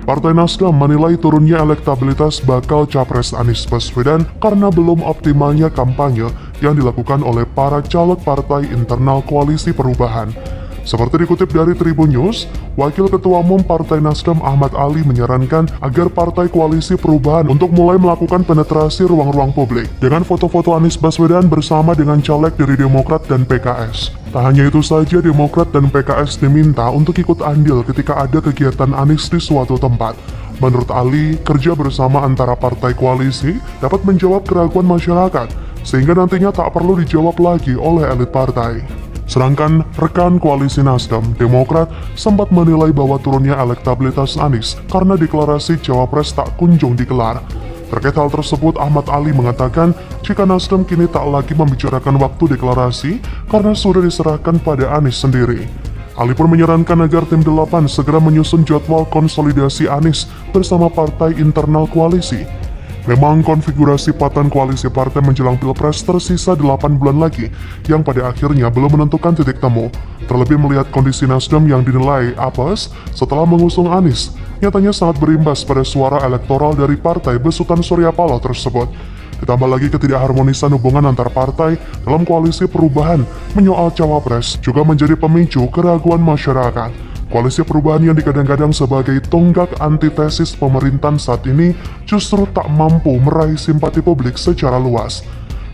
Partai Nasdem menilai turunnya elektabilitas bakal Capres Anies Baswedan karena belum optimalnya kampanye yang dilakukan oleh para caleg partai internal Koalisi Perubahan. Seperti dikutip dari Tribun News, Wakil Ketua Umum Partai Nasdem Ahmad Ali menyarankan agar Partai Koalisi Perubahan untuk mulai melakukan penetrasi ruang-ruang publik dengan foto-foto Anies Baswedan bersama dengan caleg dari Demokrat dan PKS. Tak hanya itu saja, Demokrat dan PKS diminta untuk ikut andil ketika ada kegiatan Anies di suatu tempat. Menurut Ali, kerja bersama antara partai koalisi dapat menjawab keraguan masyarakat, sehingga nantinya tak perlu dijawab lagi oleh elit partai. Sedangkan rekan koalisi Nasdem, Demokrat, sempat menilai bahwa turunnya elektabilitas Anies karena deklarasi Cawapres tak kunjung digelar. Terkait hal tersebut, Ahmad Ali mengatakan jika Nasdem kini tak lagi membicarakan waktu deklarasi karena sudah diserahkan pada Anies sendiri. Ali pun menyarankan agar tim 8 segera menyusun jadwal konsolidasi Anies bersama partai internal koalisi. Memang konfigurasi patan koalisi partai menjelang Pilpres tersisa 8 bulan lagi, yang pada akhirnya belum menentukan titik temu. Terlebih melihat kondisi Nasdem yang dinilai apes setelah mengusung Anies, nyatanya sangat berimbas pada suara elektoral dari partai besutan Surya Paloh tersebut. Ditambah lagi ketidakharmonisan hubungan antar partai dalam koalisi perubahan menyoal Cawapres juga menjadi pemicu keraguan masyarakat. Koalisi perubahan yang digadang-gadang sebagai tonggak antitesis pemerintahan saat ini justru tak mampu meraih simpati publik secara luas.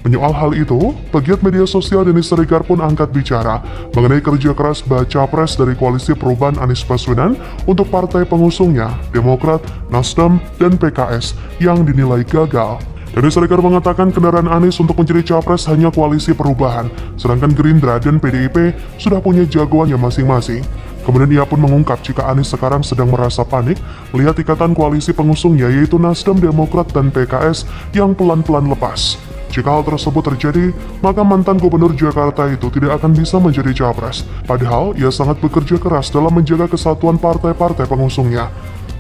Menyoal hal itu, pegiat media sosial Denny Siregar pun angkat bicara mengenai kerja keras baca pres dari koalisi perubahan Anies Baswedan untuk partai pengusungnya, Demokrat, Nasdem, dan PKS yang dinilai gagal. Denny Siregar mengatakan kendaraan Anies untuk menjadi capres hanya koalisi perubahan, sedangkan Gerindra dan PDIP sudah punya jagoannya masing-masing. Kemudian ia pun mengungkap jika Anies sekarang sedang merasa panik melihat ikatan koalisi pengusungnya yaitu Nasdem, Demokrat, dan PKS yang pelan-pelan lepas. Jika hal tersebut terjadi, maka mantan gubernur Jakarta itu tidak akan bisa menjadi capres. Padahal ia sangat bekerja keras dalam menjaga kesatuan partai-partai pengusungnya.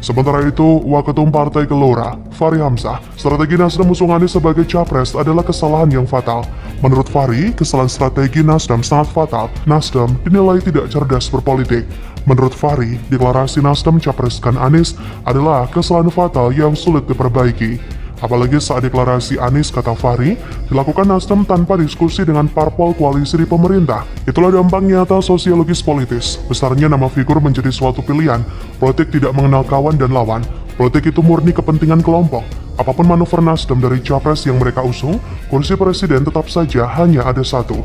Sementara itu, Waketum Partai Gelora, Fahri Hamzah, strategi Nasdem usung Anies sebagai capres adalah kesalahan yang fatal. Menurut Fahri, kesalahan strategi Nasdem sangat fatal. Nasdem dinilai tidak cerdas berpolitik. Menurut Fahri, deklarasi Nasdem capreskan Anies adalah kesalahan fatal yang sulit diperbaiki. Apalagi saat deklarasi Anies, kata Fahri, dilakukan Nasdem tanpa diskusi dengan parpol koalisi di pemerintah. Itulah dampak nyata sosiologis politis. Besarnya nama figur menjadi suatu pilihan. Politik tidak mengenal kawan dan lawan. Politik itu murni kepentingan kelompok. Apapun manuver Nasdem dari capres yang mereka usung, kursi presiden tetap saja hanya ada satu.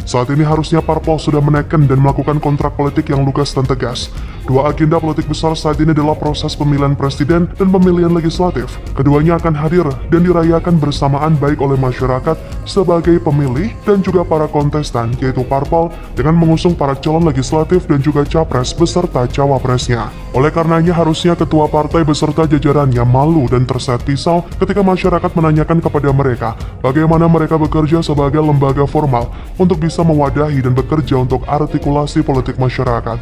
Saat ini harusnya parpol sudah menekan dan melakukan kontrak politik yang lugas dan tegas. Dua agenda politik besar saat ini adalah proses pemilihan presiden dan pemilihan legislatif. Keduanya akan hadir dan dirayakan bersamaan baik oleh masyarakat sebagai pemilih dan juga para kontestan, yaitu parpol dengan mengusung para calon legislatif dan juga capres beserta cawapresnya. Oleh karenanya harusnya ketua partai beserta jajarannya malu dan terset pisau ketika masyarakat menanyakan kepada mereka bagaimana mereka bekerja sebagai lembaga formal untuk bisa mewadahi dan bekerja untuk artikulasi politik masyarakat.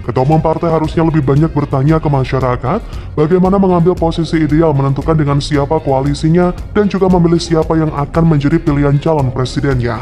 Ketua umum partai harusnya lebih banyak bertanya ke masyarakat bagaimana mengambil posisi ideal menentukan dengan siapa koalisinya dan juga memilih siapa yang akan menjadi pilihan calon presidennya.